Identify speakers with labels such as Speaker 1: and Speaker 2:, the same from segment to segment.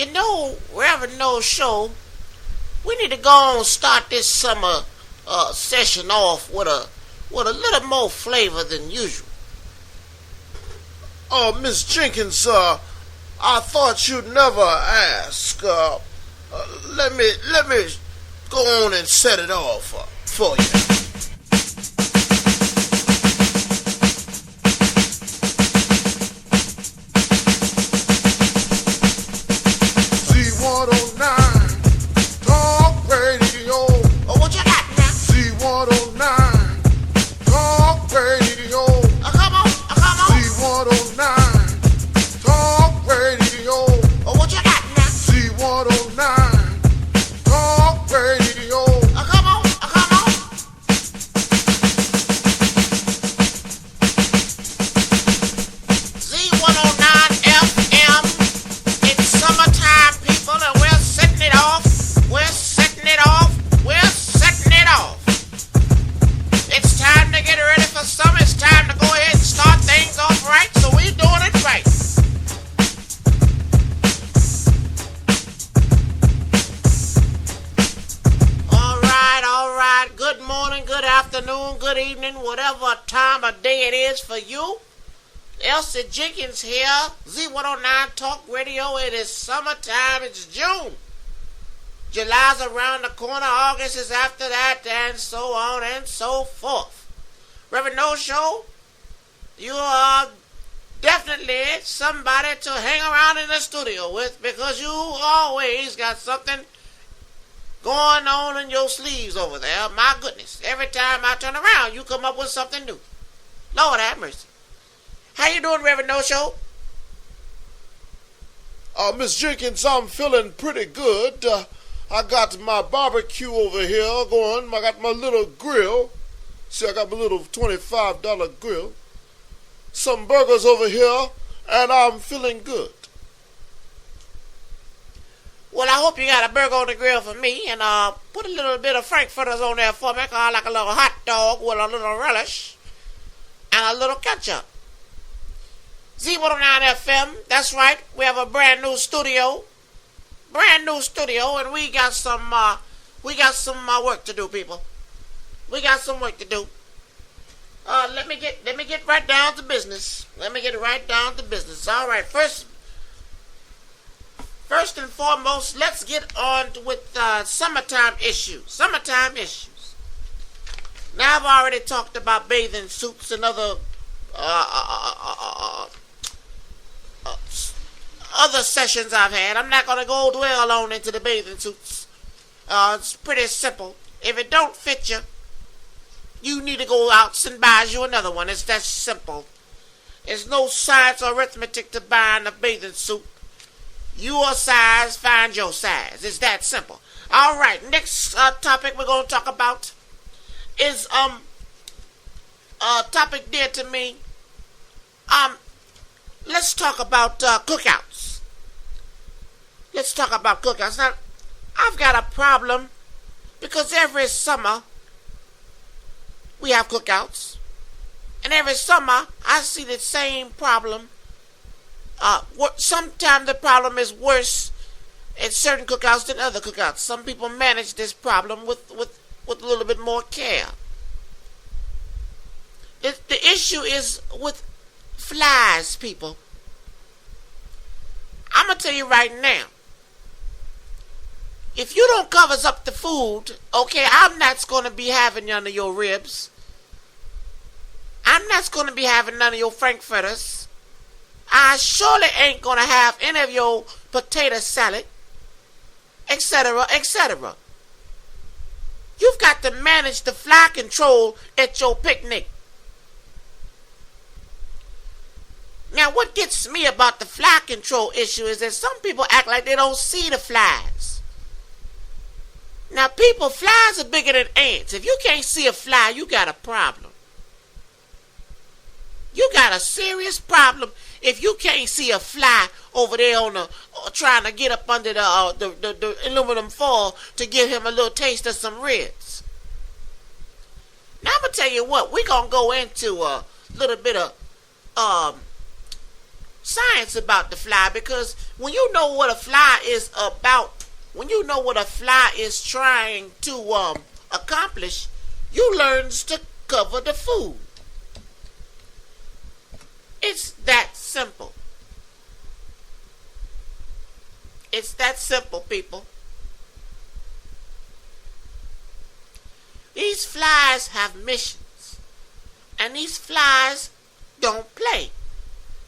Speaker 1: You know, Reverend No Show, we need to go on and start this summer session off with a little more flavor than usual.
Speaker 2: Oh, Miss Jenkins, I thought you'd never ask. Let me go on and set it off for you. Z109 Talk Radio.
Speaker 1: Oh, what you got now?
Speaker 2: Z109 Talk Radio.
Speaker 1: Come on.
Speaker 2: Z109 Talk Radio.
Speaker 1: Oh, what you got now?
Speaker 2: Z109 Talk Radio.
Speaker 1: Come on. Z109FM. It's summertime, people, and we're setting it off. It's time to get ready for summer. It's time to go ahead and start things off right, so we're doing it right. All right. Good morning, good afternoon, good evening, whatever time of day it is for you. Elsie Jenkins here, Z109 Talk Radio. It is summertime. It's June. July's around the corner. August is after that, and so on and so forth. Reverend No Show, you are definitely somebody to hang around in the studio with, because you always got something going on in your sleeves over there. My goodness, every time I turn around, you come up with something new. Lord have mercy. How you doing, Reverend No Show?
Speaker 2: Miss Jenkins, I'm feeling pretty good. I got my barbecue over here going. I got my little grill. See, I got my little $25 grill. Some burgers over here, and I'm feeling good.
Speaker 1: Well, I hope you got a burger on the grill for me, and put a little bit of frankfurters on there for me, 'cause I like a little hot dog with a little relish and a little ketchup. Z109FM, that's right. We have a brand new studio, and we got some work to do, people. We got some work to do. Let me get right down to business. All right, first and foremost, let's get on with summertime issues. Now, I've already talked about bathing suits and other sessions I've had. I'm not going to go dwell on into the bathing suits. It's pretty simple. If it don't fit you, you need to go out and buy you another one. It's that simple. There's no science or arithmetic to buying a bathing suit. Your size, find your size. It's that simple. All right, next topic we're going to talk about is a topic dear to me. Let's talk about cookouts. Now, I've got a problem because every summer we have cookouts, and every summer I see the same problem. Sometimes the problem is worse at certain cookouts than other cookouts. Some people manage this problem with a little bit more care. The issue is with flies, people. I'm going to tell you right now, if you don't cover up the food, okay, I'm not going to be having none of your ribs. I'm not going to be having none of your frankfurters. I surely ain't going to have any of your potato salad, etc., etc. You've got to manage the fly control at your picnic. Now, what gets me about the fly control issue is that some people act like they don't see the flies. Now, people, flies are bigger than ants. If you can't see a fly, you got a problem. You got a serious problem if you can't see a fly over there on the trying to get up under the aluminum foil to give him a little taste of some ribs. Now, I'm going to tell you what. We're going to go into a little bit of science about the fly, because when you know what a fly is about, when you know what a fly is trying to accomplish, you learn to cover the food. It's that simple. It's that simple, people. These flies have missions, and these flies don't play.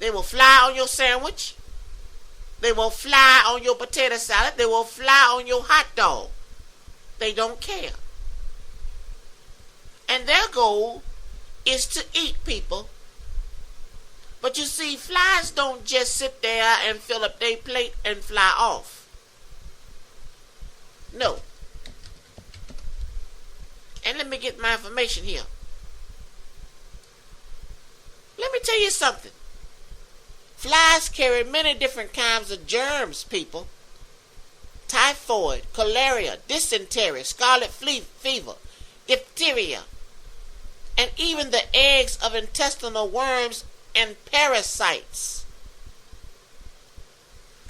Speaker 1: They will fly on your sandwich. They will fly on your potato salad. They will fly on your hot dog. They don't care. And their goal is to eat people. But you see, flies don't just sit there and fill up their plate and fly off. No. And let me get my information here. Let me tell you something. Flies carry many different kinds of germs, people. Typhoid, cholera, dysentery, scarlet fever, diphtheria, and even the eggs of intestinal worms and parasites.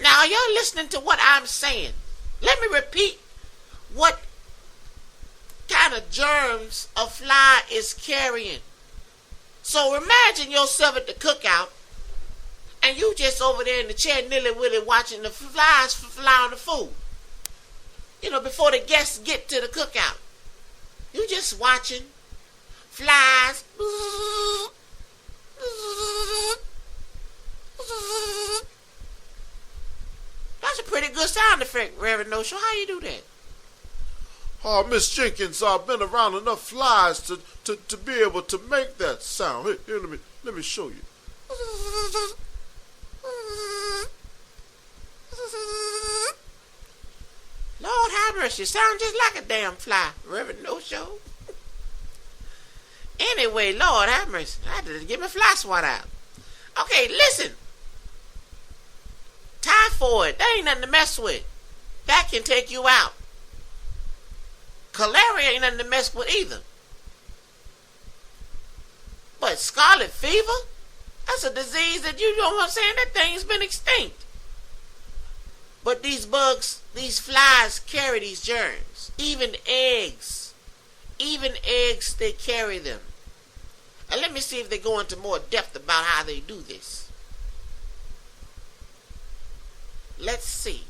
Speaker 1: Now, are y'all listening to what I'm saying? Let me repeat what kind of germs a fly is carrying. So imagine yourself at the cookout, and you just over there in the chair nilly-willy watching the flies fly on the food. You know, before the guests get to the cookout. You just watching flies. That's a pretty good sound effect, Reverend No Show. How you do that?
Speaker 2: Miss Jenkins, I've been around enough flies to be able to make that sound. Here, let me show you.
Speaker 1: Lord have mercy, you sound just like a damn fly, Reverend No Show. Anyway, Lord have mercy, I had to get my fly swat out. Okay, listen. Typhoid, that ain't nothing to mess with. That can take you out. Cholera ain't nothing to mess with either. But scarlet fever? That's a disease that, you know what I'm saying, that thing's been extinct. But these bugs, these flies carry these germs. Even eggs, they carry them. And let me see if they go into more depth about how they do this. Let's see.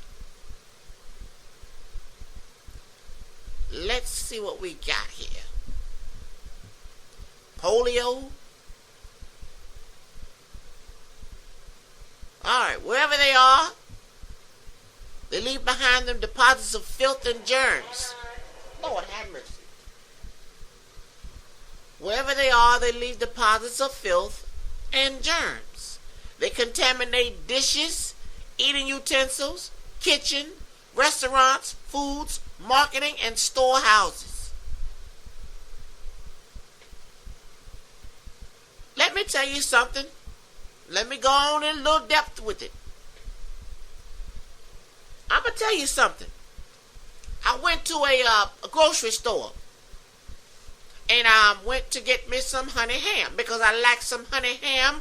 Speaker 1: Let's see what we got here. Polio. Alright, wherever they are, they leave behind them deposits of filth and germs. Lord have mercy. Wherever they are, they leave deposits of filth and germs. They contaminate dishes, eating utensils, kitchen, restaurants, foods, marketing, and storehouses. Let me tell you something. Let me go on in a little depth with it. I'm going to tell you something. I went to a grocery store, and I went to get me some honey ham, because I like some honey ham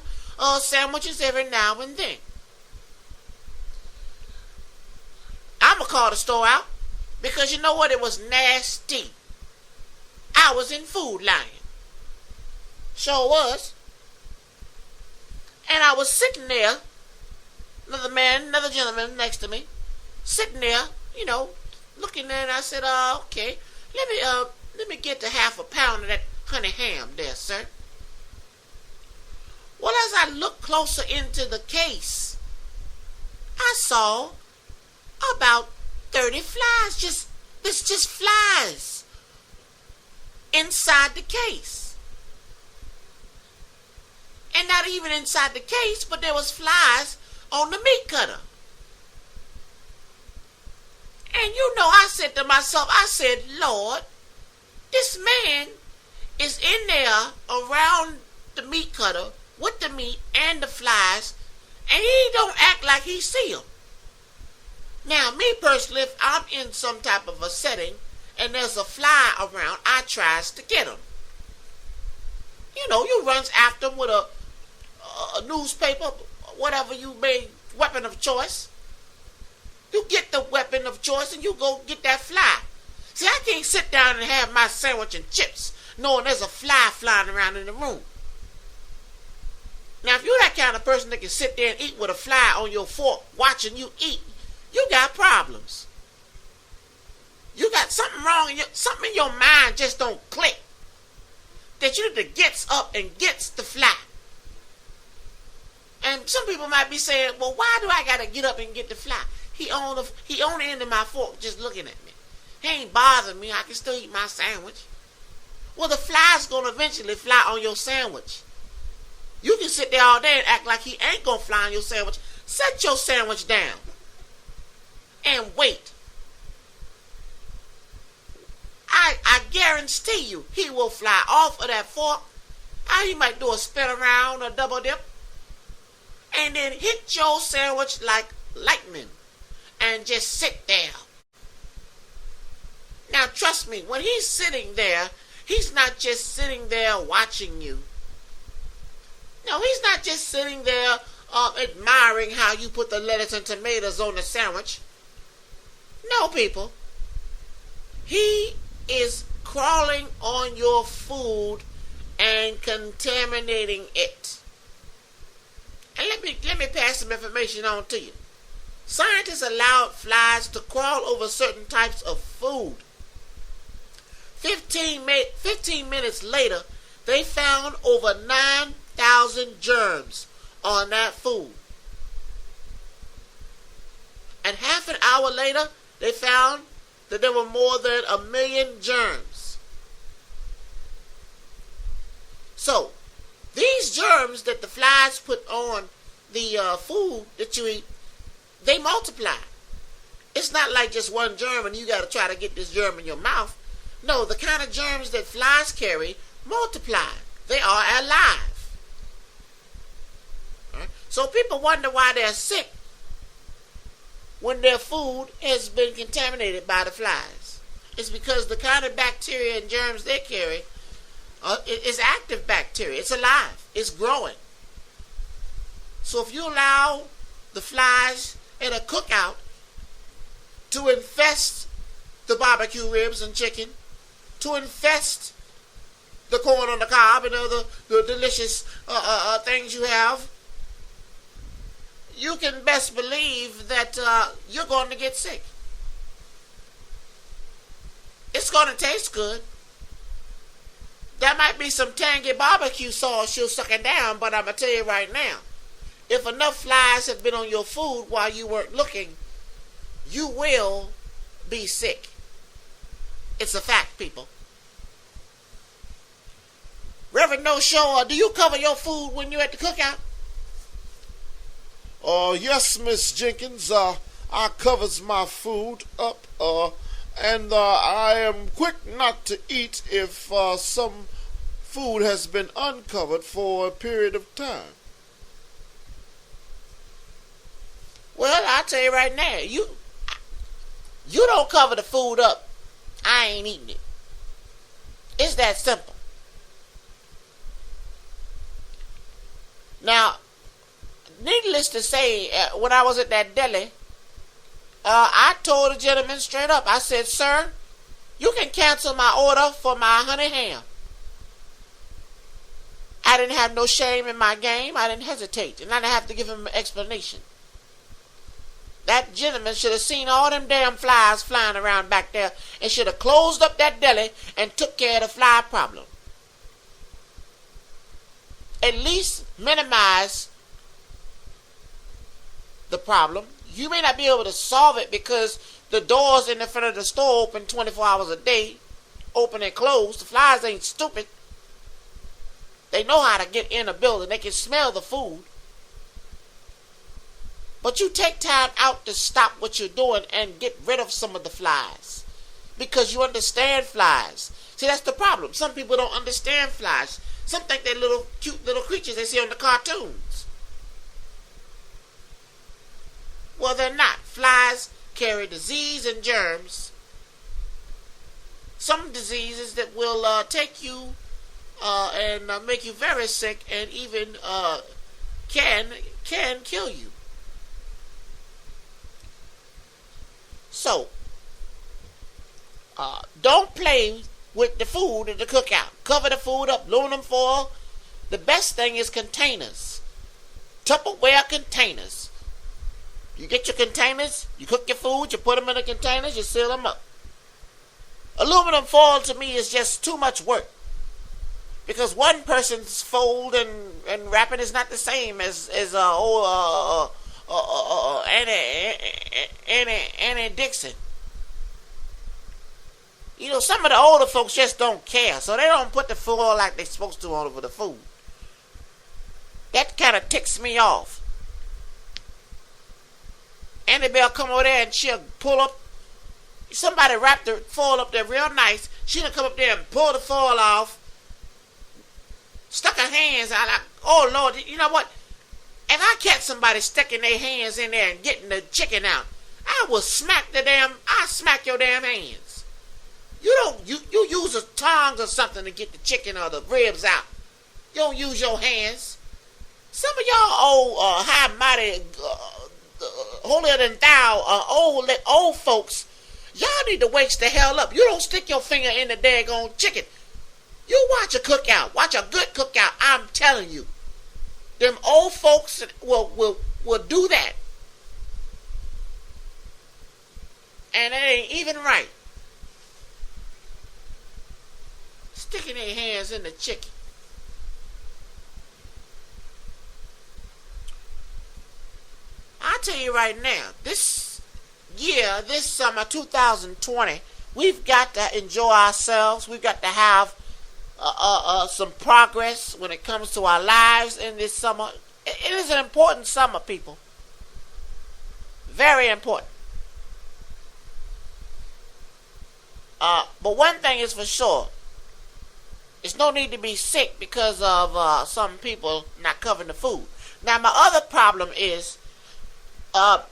Speaker 1: sandwiches every now and then. I'm going to call the store out, because you know what? It was nasty. I was in Food Lion. Sure was. And I was sitting there, another gentleman next to me, sitting there, you know, looking there, and I said, okay, let me get to half a pound of that honey ham there, sir. Well, as I looked closer into the case, I saw about 30 flies, just flies inside the case. And not even inside the case, but there was flies on the meat cutter. And you know, I said to myself, I said, Lord, this man is in there around the meat cutter with the meat and the flies, and he don't act like he see them. Now, me personally, if I'm in some type of a setting and there's a fly around, I tries to get him. You know, you runs after him with a newspaper, whatever you made weapon of choice. You get the weapon of choice and you go get that fly. See, I can't sit down and have my sandwich and chips knowing there's a fly flying around in the room. Now, if you're that kind of person that can sit there and eat with a fly on your fork watching you eat, you got problems. You got something wrong, something in your mind just don't click. That you need to gets up and gets the fly. And some people might be saying, well, why do I got to get up and get the fly? He on the end of my fork just looking at me. He ain't bothering me. I can still eat my sandwich. Well, the fly's going to eventually fly on your sandwich. You can sit there all day and act like he ain't going to fly on your sandwich. Set your sandwich down and wait. I guarantee you he will fly off of that fork. He might do a spin around or double dip and then hit your sandwich like lightning and just sit there. Now trust me, when he's sitting there, he's not just sitting there watching you. No, he's not just sitting there admiring how you put the lettuce and tomatoes on the sandwich. No, people. He is crawling on your food and contaminating it. And let me pass some information on to you. Scientists allowed flies to crawl over certain types of food. 15 minutes later, they found over 9,000 germs on that food. And half an hour later, they found that there were more than 1 million germs. So, these germs that the flies put on the food that you eat, they multiply. It's not like just one germ and you got to try to get this germ in your mouth. No, the kind of germs that flies carry multiply. They are alive. Right? So people wonder why they're sick when their food has been contaminated by the flies. It's because the kind of bacteria and germs they carry is active bacteria. It's alive. It's growing. So if you allow the flies at a cookout to infest the barbecue ribs and chicken, to infest the corn on the cob and other the delicious things you have, you can best believe that you're going to get sick. It's going to taste good. There might be some tangy barbecue sauce you're sucking down, but I'm going to tell you right now, if enough flies have been on your food while you weren't looking, you will be sick. It's a fact, people. Reverend No Show, do you cover your food when you're at the cookout?
Speaker 2: Yes, Miss Jenkins. I covers my food up, and I am quick not to eat if some food has been uncovered for a period of time.
Speaker 1: Well, I'll tell you right now, you don't cover the food up, I ain't eating it. It's that simple. Now, needless to say, when I was at that deli, I told the gentleman straight up, I said, sir, you can cancel my order for my honey ham. I didn't have no shame in my game. I didn't hesitate, and I didn't have to give him an explanation. That gentleman should have seen all them damn flies flying around back there and should have closed up that deli and took care of the fly problem. At least minimize the problem. You may not be able to solve it because the doors in the front of the store open 24 hours a day, open and close. The flies ain't stupid. They know how to get in a building. They can smell the food. But you take time out to stop what you're doing and get rid of some of the flies. Because you understand flies. See, that's the problem. Some people don't understand flies. Some think they're little cute little creatures they see on the cartoons. Well, they're not. Flies carry disease and germs. Some diseases that will take you and make you very sick and even can kill you. So, don't play with the food at the cookout. Cover the food up, aluminum foil. The best thing is containers. Tupperware containers. You get your containers, you cook your food, you put them in the containers, you seal them up. Aluminum foil to me is just too much work. Because one person's fold and wrapping is not the same as Annie Dixon. You know, some of the older folks just don't care, so they don't put the foil like they're supposed to all over the food. That kind of ticks me off. Annie Bell come over there and she'll pull up. Somebody wrapped the foil up there real nice. She'll come up there and pull the foil off. Stuck her hands out like, oh Lord, you know what? If I catch somebody sticking their hands in there and getting the chicken out, I smack your damn hands. You use a tongs or something to get the chicken or the ribs out. You don't use your hands. Some of y'all old, high mighty, holier than thou, old folks, y'all need to wake the hell up. You don't stick your finger in the daggone chicken. You watch a cookout. Watch a good cookout. I'm telling you. Them old folks will do that. And it ain't even right. Sticking their hands in the chicken. I'll tell you right now, this summer, 2020, we've got to enjoy ourselves. We've got to have some progress when it comes to our lives in this summer. It is an important summer, people. Very important. But one thing is for sure. There's no need to be sick because of some people not covering the food. Now, my other problem is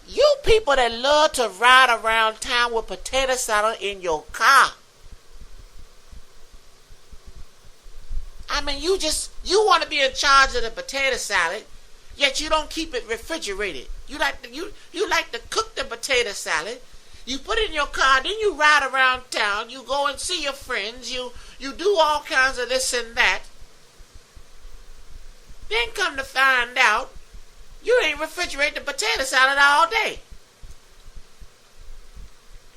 Speaker 1: you people that love to ride around town with potato salad in your car. I mean, you want to be in charge of the potato salad, yet you don't keep it refrigerated. You like to cook the potato salad. You put it in your car, then you ride around town. You go and see your friends. You do all kinds of this and that. Then come to find out, you ain't refrigerate the potato salad all day.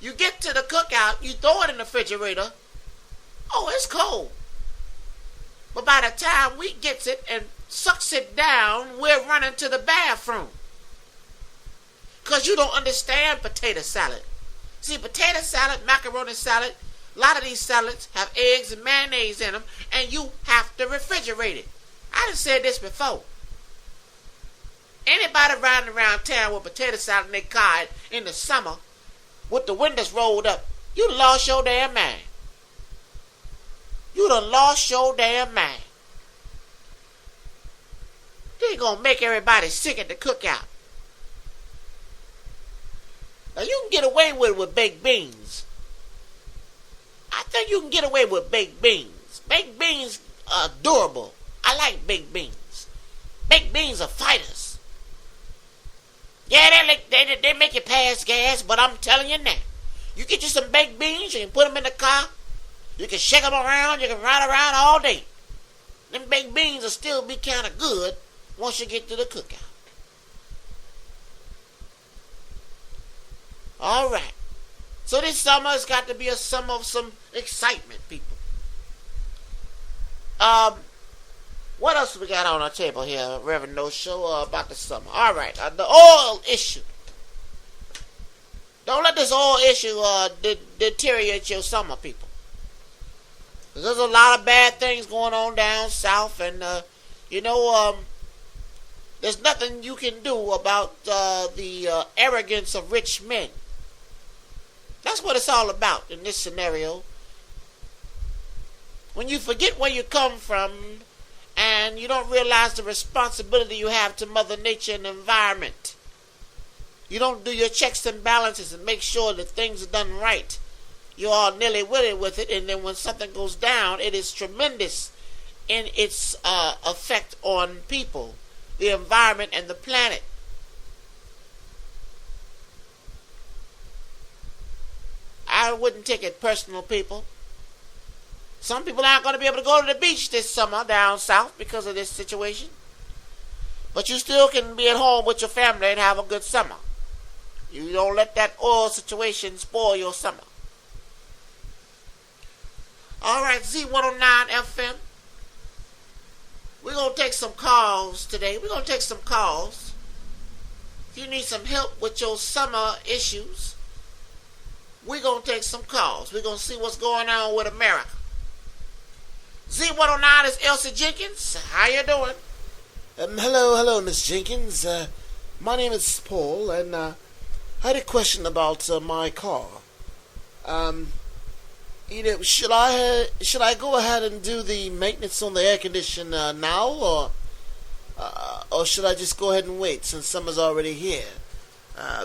Speaker 1: You get to the cookout, you throw it in the refrigerator. Oh, it's cold. But by the time we gets it and sucks it down, we're running to the bathroom. Because you don't understand potato salad. See, potato salad, macaroni salad, a lot of these salads have eggs and mayonnaise in them, and you have to refrigerate it. I done said this before. Anybody riding around town with potato salad in their car in the summer with the windows rolled up, you lost your damn mind. You done lost your damn mind. They gonna make everybody sick at the cookout. Now you can get away with it with baked beans. I think you can get away with baked beans. Baked beans are durable. I like baked beans. Baked beans are fighters. Yeah, they make you pass gas, but I'm telling you now. You get you some baked beans, you can put them in the car. You can shake them around, you can ride around all day. Them baked beans will still be kind of good once you get to the cookout. All right. So this summer has got to be a summer of some excitement, people. What else we got on our table here, Reverend No Show, about the summer? All right, the oil issue. Don't let this oil issue deteriorate your summer, people. There's a lot of bad things going on down south, and there's nothing you can do about the arrogance of rich men. That's what it's all about in this scenario. When you forget where you come from and you don't realize the responsibility you have to Mother Nature and the environment. You don't do your checks and balances and make sure that things are done right. You're all nilly-willy with it, and then when something goes down, it is tremendous in its effect on people. the environment and the planet. I wouldn't take it personal, people. Some people aren't going to be able to go to the beach this summer down south because of this situation. But you still can be at home with your family and have a good summer. You don't let that oil situation spoil your summer. Alright, Z109 FM. We're going to take some calls today. We're going to take some calls. If you need some help with your summer issues, we're going to take some calls. We're going to see what's going on with America. Z109 is Elsie Jenkins. How you doing?
Speaker 2: Hello, Miss Jenkins. My name is Paul, and I had a question about my car. Should I go ahead and do the maintenance on the air conditioner now, or should I just go ahead and wait since summer's already here?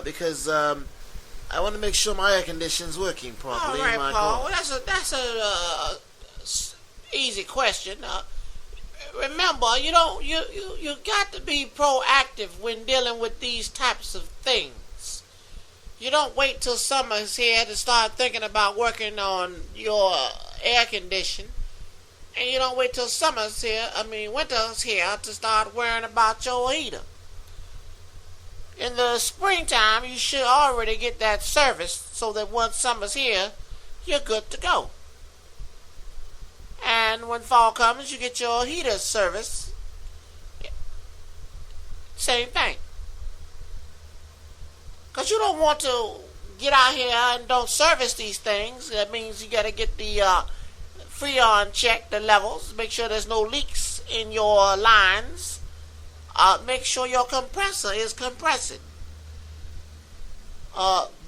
Speaker 2: Because I want to make sure my air conditioner's working properly.
Speaker 1: All right, Paul. Well, that's a easy question. Remember, you got to be proactive when dealing with these types of things. You don't wait till summer's here to start thinking about working on your air condition, and you don't wait till winter's here to start worrying about your heater. In the springtime, you should already get that serviced so that once summer's here, you're good to go. And when fall comes, you get your heater service. Same thing. Because you don't want to get out here and don't service these things. That means you got to get the Freon check, the levels. Make sure there's no leaks in your lines. Make sure your compressor is compressing.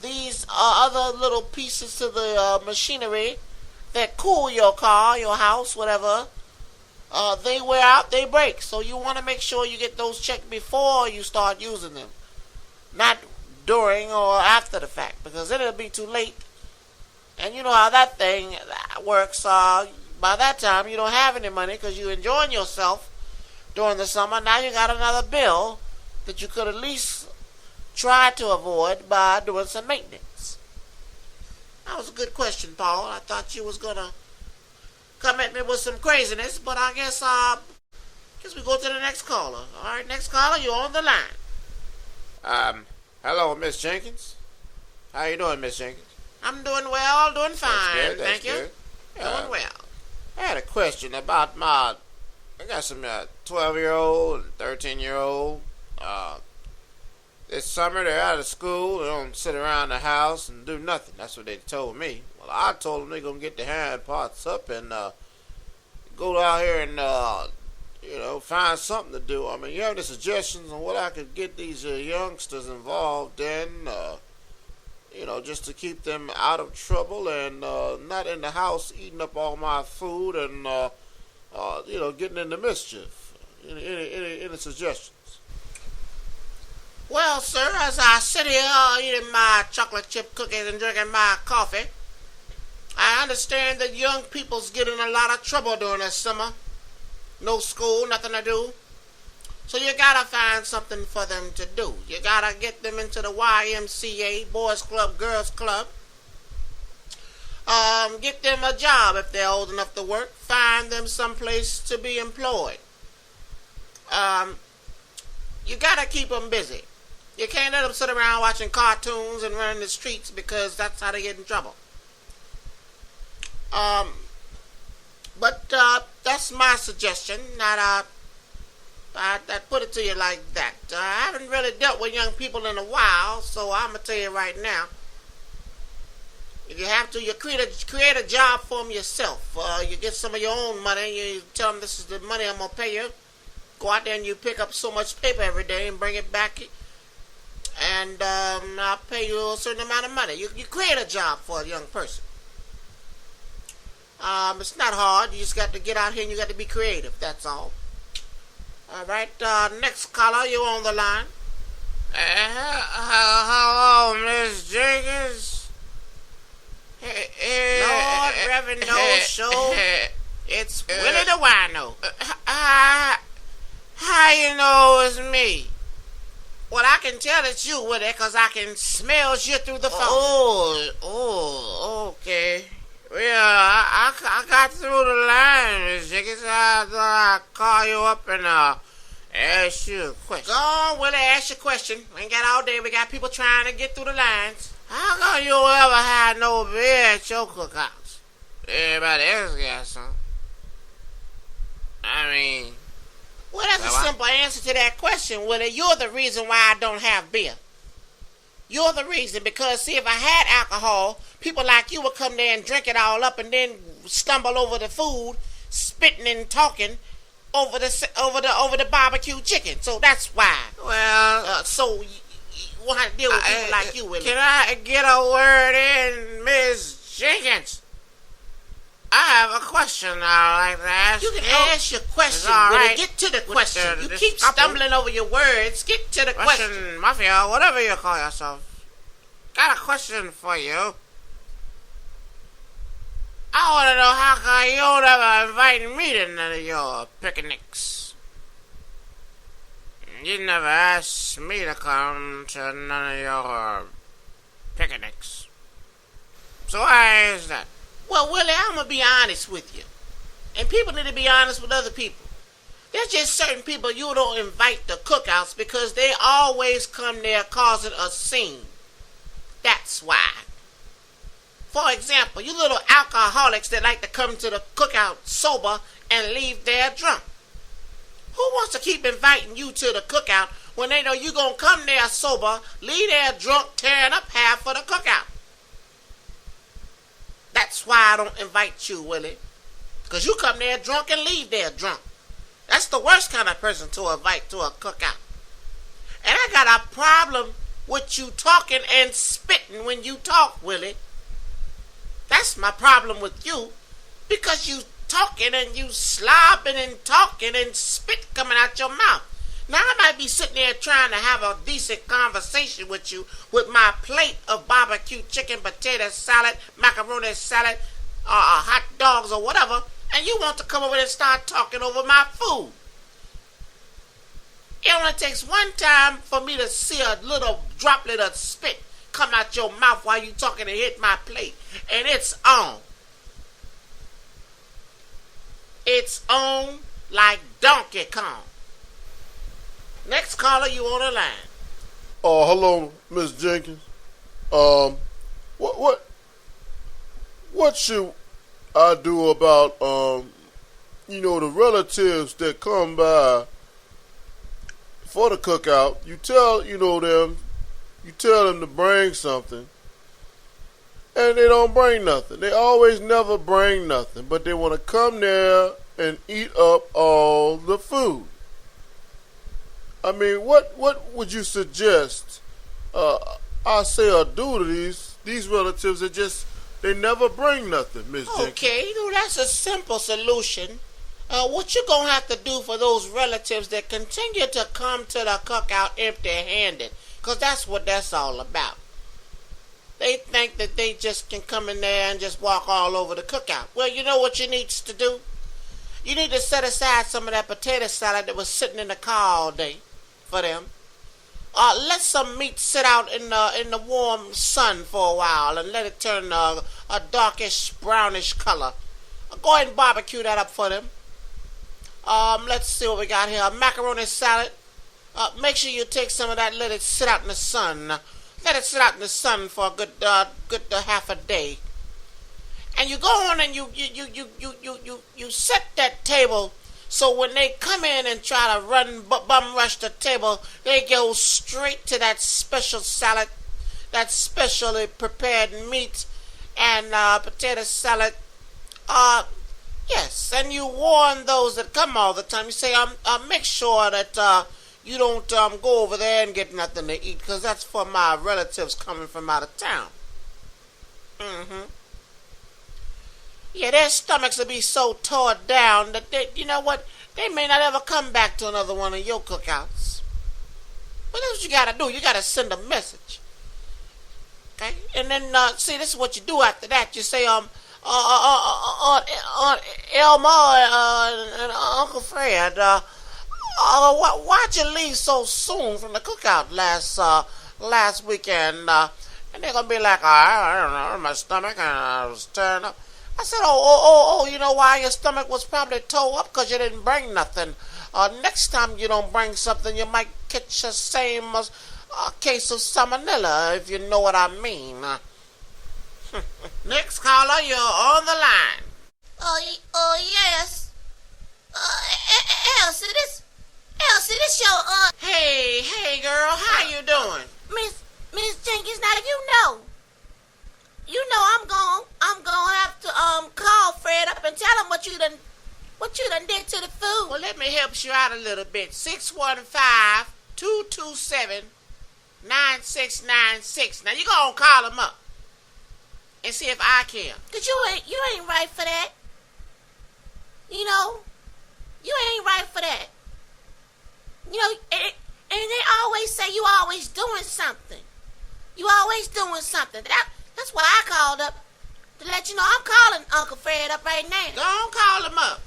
Speaker 1: These are other little pieces to the machinery that cool your car, your house, whatever. They wear out, they break. So you want to make sure you get those checked before you start using them. Not during or after the fact, because then it'll be too late. And you know how that thing works. By that time, you don't have any money because you're enjoying yourself during the summer. Now you got another bill that you could at least try to avoid by doing some maintenance. That was a good question, Paul. I thought you was going to come at me with some craziness, but I guess we go to the next caller. All right, next caller, you're on the line. Hello, Miss Jenkins. How you doing, Miss Jenkins? I'm doing well, doing fine. Thank you. Doing well. I had a question about I got some 12-year-old and 13-year-old. This summer they're out of school. They don't sit around the house and do nothing. That's what they told me. Well, I told them they're going to get their hand parts up and go out here and, find something to do. I mean, you have any suggestions on what I could get these youngsters involved in, just to keep them out of trouble and not in the house eating up all my food and, getting into mischief? Any suggestions? Well, sir, as I sit here eating my chocolate chip cookies and drinking my coffee, I understand that young people's getting a lot of trouble during this summer. No school, nothing to do. So you gotta find something for them to do. You gotta get them into the YMCA, Boys Club, Girls Club. Get them a job if they're old enough to work. Find them someplace to be employed. You gotta keep them busy. You can't let them sit around watching cartoons and running the streets because that's how they get in trouble. But that's my suggestion. I'd put it to you like that. I haven't really dealt with young people in a while, so I'm going to tell you right now. If you have to, you create a job for them yourself. You get some of your own money. You tell them this is the money I'm going to pay you. Go out there and you pick up so much paper every day and bring it back. And I'll pay you a certain amount of money. You create a job for a young person. It's not hard. You just got to get out here and you got to be creative. That's all. All right. Next caller, you're on the line. Hello, Miss Jenkins. Lord, Reverend No Show. It's Willie the Wino. How you know it's me? Well, I can tell it's you with it, 'cause I can smell you through the phone. Okay. Well, I got through the line, Miss Jenkins. I thought I'd call you up and ask you a question. Go on, Willie, ask your question. We ain't got all day. We got people trying to get through the lines. How come you ever had no beer at your cookouts? Everybody else got some. I mean... Well, that's a simple answer to that question, Willie. You're the reason why I don't have beer. You're the reason, because, see, if I had alcohol, people like you would come there and drink it all up and then stumble over the food, spitting and talking over the barbecue chicken. So that's why. Well, so... We'll have to deal with people like you, Willie. Can I get a word in, Miss Jenkins? I have a question I'd like to ask. You can ask your question, Willie. Get to the question. You keep stumbling over your words. Get to the question. Mafia, whatever you call yourself. Got a question for you. I want to know how come you don't ever invite me to none of your picnics. You never asked me to come to none of your picnics. So why is that? Well, Willie, I'm going to be honest with you. And people need to be honest with other people. There's just certain people you don't invite to cookouts because they always come there causing a scene. That's why. For example, you little alcoholics that like to come to the cookout sober and leave there drunk. Who wants to keep inviting you to the cookout when they know you're going to come there sober, leave there drunk, tearing up half of the cookout? That's why I don't invite you, Willie. Because you come there drunk and leave there drunk. That's the worst kind of person to invite to a cookout. And I got a problem with you talking and spitting when you talk, Willie. That's my problem with you. Because you talking and you slobbing and talking and spit coming out your mouth. Now I might be sitting there trying to have a decent conversation with you with my plate of barbecue chicken, potato salad, macaroni salad, hot dogs or whatever, and you want to come over and start talking over my food. It only takes one time for me to see a little droplet of spit come out your mouth while you talking and hit my plate, and it's on. It's on like Donkey Kong. Next caller, you on the line.
Speaker 2: Hello, Miss Jenkins. What should I do about the relatives that come by for the cookout? You tell them to bring something, and they don't bring nothing. They always never bring nothing, but they want to come there and eat up all the food. I mean, what would you suggest I say or do to these relatives that just, they never bring nothing, Miss Jenkins?
Speaker 1: Okay, that's a simple solution. What you gonna have to do for those relatives that continue to come to the cookout empty-handed? Because that's what that's all about. They think that they just can come in there and just walk all over the cookout. Well, you know what you need to do? You need to set aside some of that potato salad that was sitting in the car all day for them. Let some meat sit out in the warm sun for a while and let it turn a darkish brownish color. Go ahead and barbecue that up for them. Let's see what we got here. A macaroni salad. Make sure you take some of that, let it sit out in the sun. Let it sit out in the sun for a good half a day. And you go on and you set that table so when they come in and try to bum rush the table, they go straight to that special salad, that specially prepared meat and potato salad. Yes, and you warn those that come all the time. You say, make sure that you don't go over there and get nothing to eat, because that's for my relatives coming from out of town. Yeah, their stomachs will be so tore down that they, you know what, they may not ever come back to another one of your cookouts. But that's what you gotta do. You gotta send a message. Okay? And then, see, this is what you do after that. You say, Aunt Elma and Uncle Fred, Why'd you leave so soon from the cookout last weekend? And they're gonna be like, I don't know, my stomach, and I was tearing up. I said, you know why your stomach was probably tore up? Because you didn't bring nothing. Next time you don't bring something, you might catch the same case of salmonella, if you know what I mean. Next caller, you're on the line.
Speaker 3: Yes. Elsie, this your
Speaker 1: Hey, girl, how you doing?
Speaker 3: Miss Jenkins. Now you know I'm gonna have to call Fred up and tell him what you done did to the food.
Speaker 1: Well, let me help you out a little bit. 615-227-9696. Now you gonna call him up and see if I can.
Speaker 3: 'Cause you ain't right for that. You know, you ain't right for that. You know, and they always say you always doing something. You always doing something. That's why I called up to let you know I'm calling Uncle Fred up right now.
Speaker 1: Go on, call him up.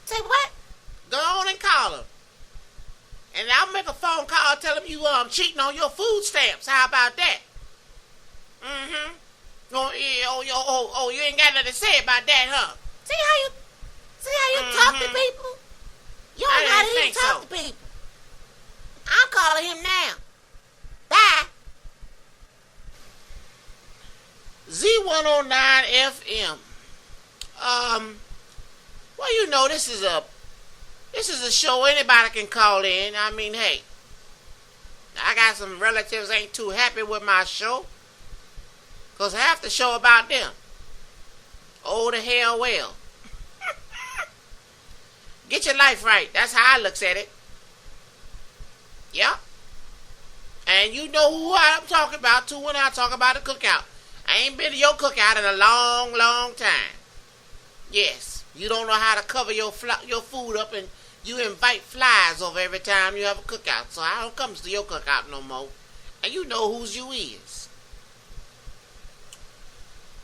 Speaker 3: Say what?
Speaker 1: Go on and call him. And I'll make a phone call, tell him you cheating on your food stamps. How about that? Mm-hmm. Oh, you ain't got nothing to say about that, huh?
Speaker 3: See how you talk to people? You don't know how to even talk to people. I'm calling him now. Bye.
Speaker 1: Z109FM. Well, you know, this is a show anybody can call in. I mean, hey, I got some relatives ain't too happy with my show, 'cause half the show about them. Oh, the hell well. Get your life right. That's how I looks at it. Yeah. And you know who I'm talking about, too, when I talk about the cookout. I ain't been to your cookout in a long, long time. Yes. You don't know how to cover your food up, and you invite flies over every time you have a cookout. So I don't come to your cookout no more. And you know whose you is.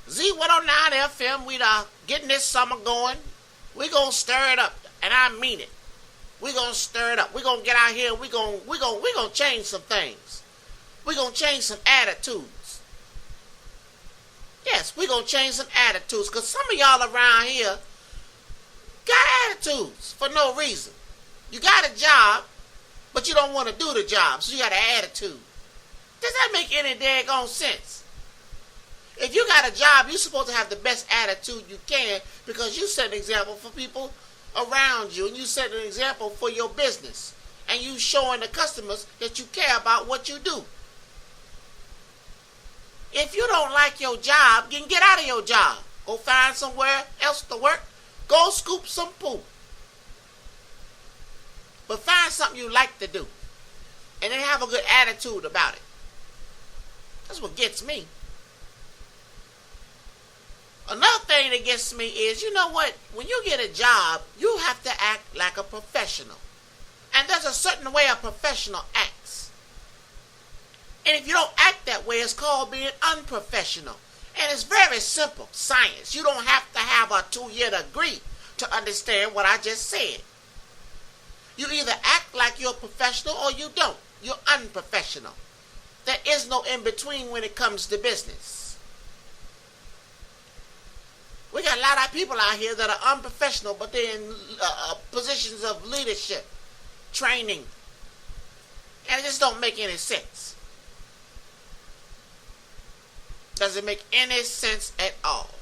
Speaker 1: Z109FM, we getting this summer going. We gonna stir it up, and I mean it. We gonna stir it up. We gonna get out here. And we gonna change some things. We gonna change some attitudes. Yes, we gonna change some attitudes, 'cause some of y'all around here got attitudes for no reason. You got a job, but you don't want to do the job, so you got an attitude. Does that make any daggone sense? If you got a job, you're supposed to have the best attitude you can, because you set an example for people around you, and you set an example for your business, and you showing the customers that you care about what you do. If you don't like your job, then get out of your job. Go find somewhere else to work. Go scoop some poop. But find something you like to do, and then have a good attitude about it. That's what gets me. Another thing that gets me is, you know what? When you get a job, you have to act like a professional. And there's a certain way a professional acts. And if you don't act that way, it's called being unprofessional. And it's very simple science. You don't have to have a 2-year degree to understand what I just said. You either act like you're a professional or you don't. You're unprofessional. There is no in-between when it comes to business. We got a lot of people out here that are unprofessional, but they're in positions of leadership, training. And it just don't make any sense. Doesn't make any sense at all.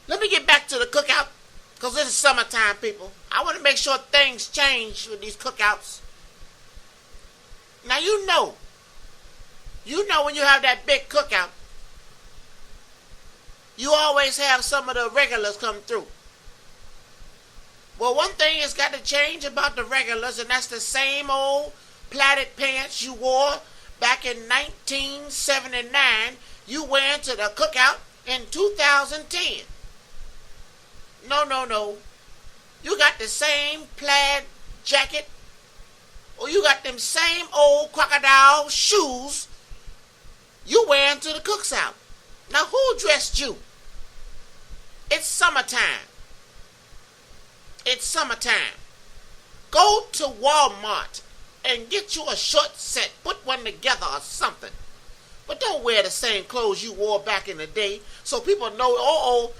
Speaker 1: Let me get back to the cookout, because this is summertime, people. I want to make sure things change with these cookouts. Now, you know when you have that big cookout, you always have some of the regulars come through. Well, one thing has got to change about the regulars, and that's the same old plaited pants you wore back in 1979, you wearing to the cookout in 2010. No. You got the same plaid jacket, or you got them same old crocodile shoes you wearing to the cookout. Now, who dressed you? It's summertime. it's summertime. Go to Walmart and get you a short set. Put one together or something. But don't wear the same clothes you wore back in the day so people know,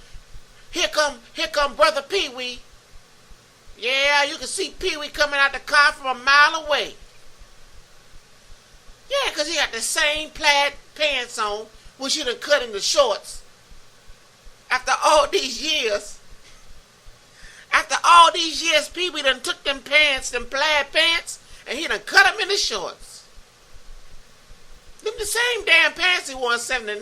Speaker 1: here come Brother Pee-wee. Yeah, you can see Pee-wee coming out the car from a mile away. Yeah, because he got the same plaid pants on, which you done cut into shorts. After all these years, Pee-wee done took them pants, them plaid pants, and he done cut them into shorts. Them the same damn pants he wore in 79.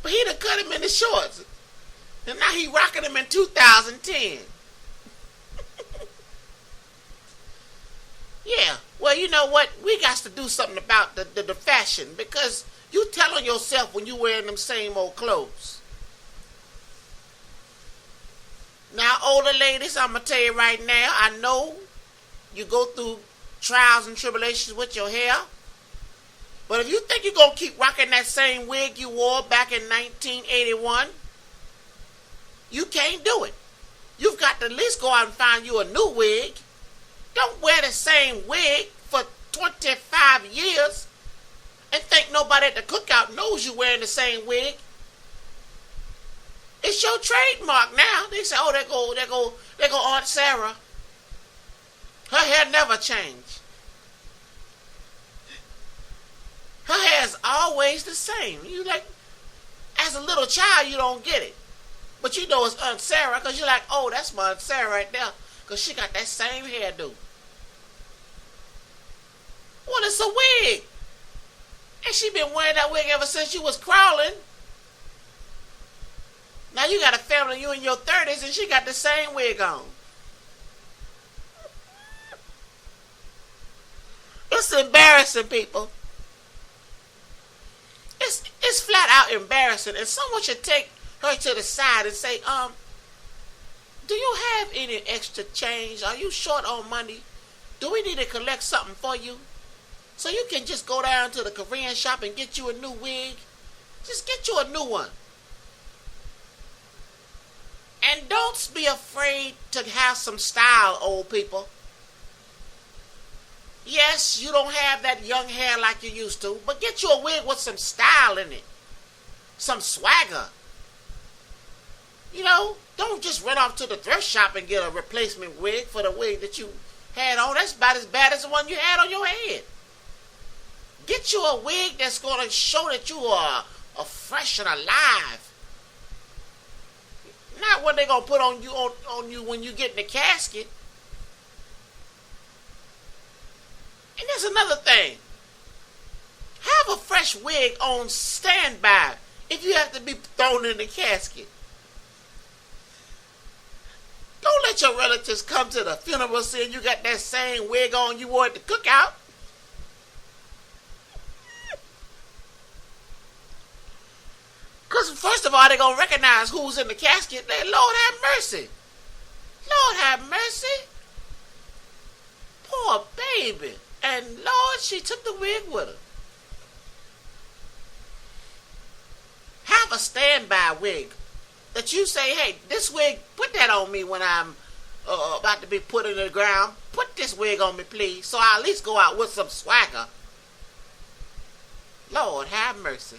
Speaker 1: But he done cut him into shorts. And now he rocking them in 2010. Yeah, well, you know what? We got to do something about the fashion, because you telling yourself when you wearing them same old clothes. Now, older ladies, I'm going to tell you right now, I know you go through trials and tribulations with your hair. But if you think you're going to keep rocking that same wig you wore back in 1981, you can't do it. You've got to at least go out and find you a new wig. Don't wear the same wig for 25 years and think nobody at the cookout knows you wearing the same wig. It's your trademark now. They say, oh, there go Aunt Sarah. Her hair never changed. Her hair is always the same. You like, as a little child, you don't get it. But you know it's Aunt Sarah because you're like, oh, that's my Aunt Sarah right there because she got that same hairdo. Well, it's a wig. And she been wearing that wig ever since you was crawling. Now you got a family, you in your 30s, and she got the same wig on. It's embarrassing, people. It's flat out embarrassing. And someone should take her to the side and say, do you have any extra change? Are you short on money? Do we need to collect something for you? So you can just go down to the Korean shop and get you a new wig. Just get you a new one. And don't be afraid to have some style, old people. Yes, you don't have that young hair like you used to, but get you a wig with some style in it. Some swagger. You know, don't just run off to the thrift shop and get a replacement wig for the wig that you had on. That's about as bad as the one you had on your head. Get you a wig that's going to show that you are fresh and alive. Not what they're going to put on you when you get in the casket. And there's another thing. Have a fresh wig on standby if you have to be thrown in the casket. Don't let your relatives come to the funeral saying you got that same wig on you wore at the cookout. Because first of all, they're going to recognize who's in the casket. Lord have mercy. Lord have mercy. Poor baby. And Lord, she took the wig with her. Have a standby wig that you say, hey, this wig, put that on me when I'm about to be put in the ground. Put this wig on me, please, so I'll at least go out with some swagger. Lord, have mercy.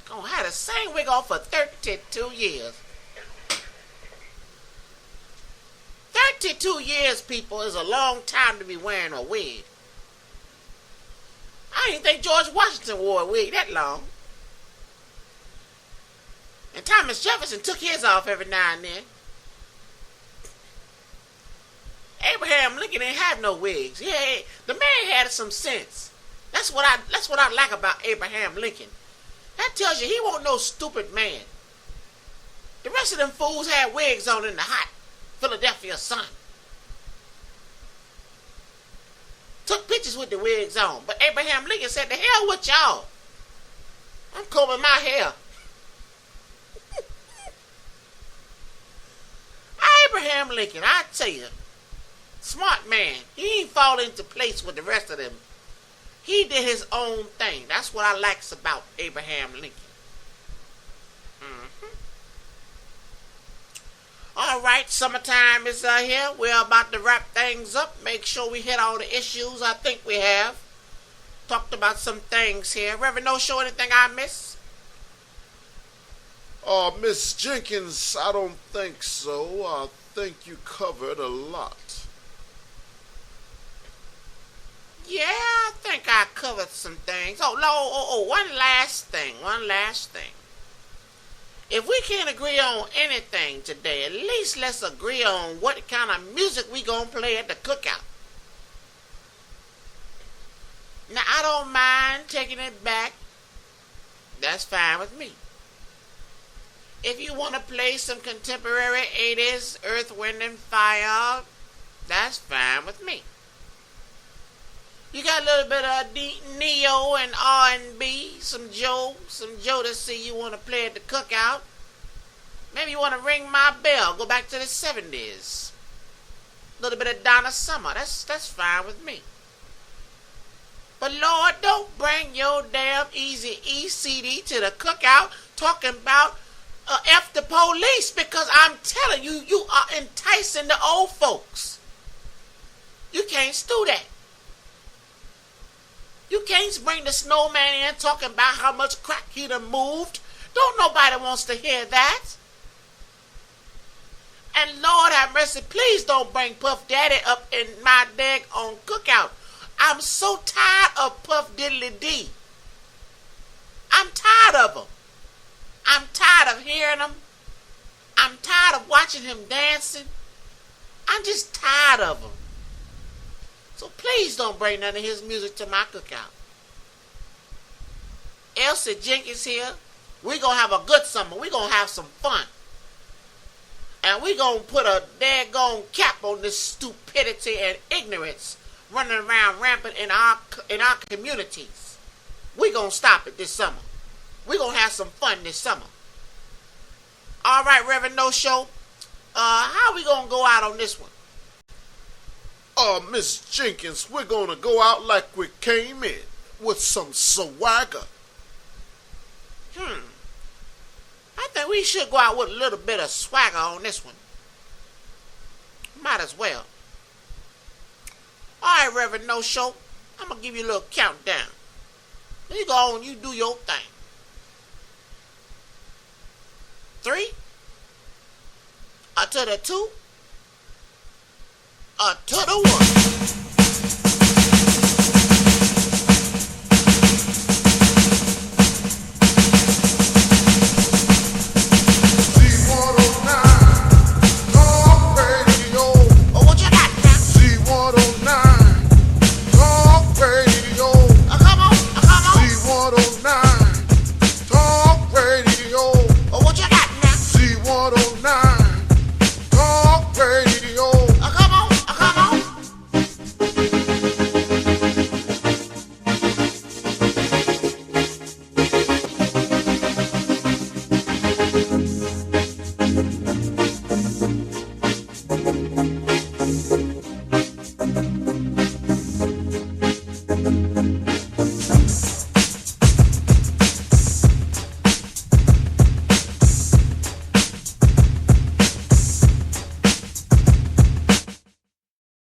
Speaker 1: Gonna have the same wig on for 32 years. 32 years, people, is a long time to be wearing a wig. I didn't think George Washington wore a wig that long. And Thomas Jefferson took his off every now and then. Abraham Lincoln didn't have no wigs. The man had some sense. That's what I like about Abraham Lincoln. That tells you he wasn't no stupid man. The rest of them fools had wigs on in the hot Philadelphia sun. Took pictures with the wigs on. But Abraham Lincoln said, the hell with y'all. I'm combing my hair. Abraham Lincoln, I tell you, smart man. He ain't fall into place with the rest of them. He did his own thing. That's what I likes about Abraham Lincoln. All right, summertime is here. We're about to wrap things up. Make sure we hit all the issues. I think we have talked about some things here. Reverend No Show, anything I missed?
Speaker 2: Miss Jenkins, I don't think so. I think you covered a lot.
Speaker 1: Yeah, I think I covered some things. One last thing. If we can't agree on anything today, at least let's agree on what kind of music we gonna play at the cookout. Now, I don't mind taking it back. That's fine with me. If you want to play some contemporary 80s Earth, Wind, and Fire, that's fine with me. You got a little bit of neo and R&B, some Jodeci you want to play at the cookout. Maybe you want to ring my bell, go back to the 70s. A little bit of Donna Summer, that's fine with me. But Lord, don't bring your damn Eazy-E CD to the cookout talking about F the police, because I'm telling you, you are enticing the old folks. You can't do that. You can't bring the snowman in talking about how much crack he done moved. Don't nobody wants to hear that. And Lord have mercy, please don't bring Puff Daddy up in my dag on cookout. I'm so tired of Puff Diddly D. I'm tired of him. I'm tired of hearing him. I'm tired of watching him dancing. I'm just tired of him. So please don't bring none of his music to my cookout. Elsie Jenkins here. We're going to have a good summer. We're going to have some fun. And we're going to put a daggone cap on this stupidity and ignorance running around rampant in our communities. We're going to stop it this summer. We're going to have some fun this summer. All right, Reverend No Show. How we going to go out on this one?
Speaker 2: Miss Jenkins, we're going to go out like we came in, with some swagger.
Speaker 1: I think we should go out with a little bit of swagger on this one. Might as well. All right, Reverend No Show. I'm going to give you a little countdown. You go on, you do your thing. 3, to the 2, to the 1.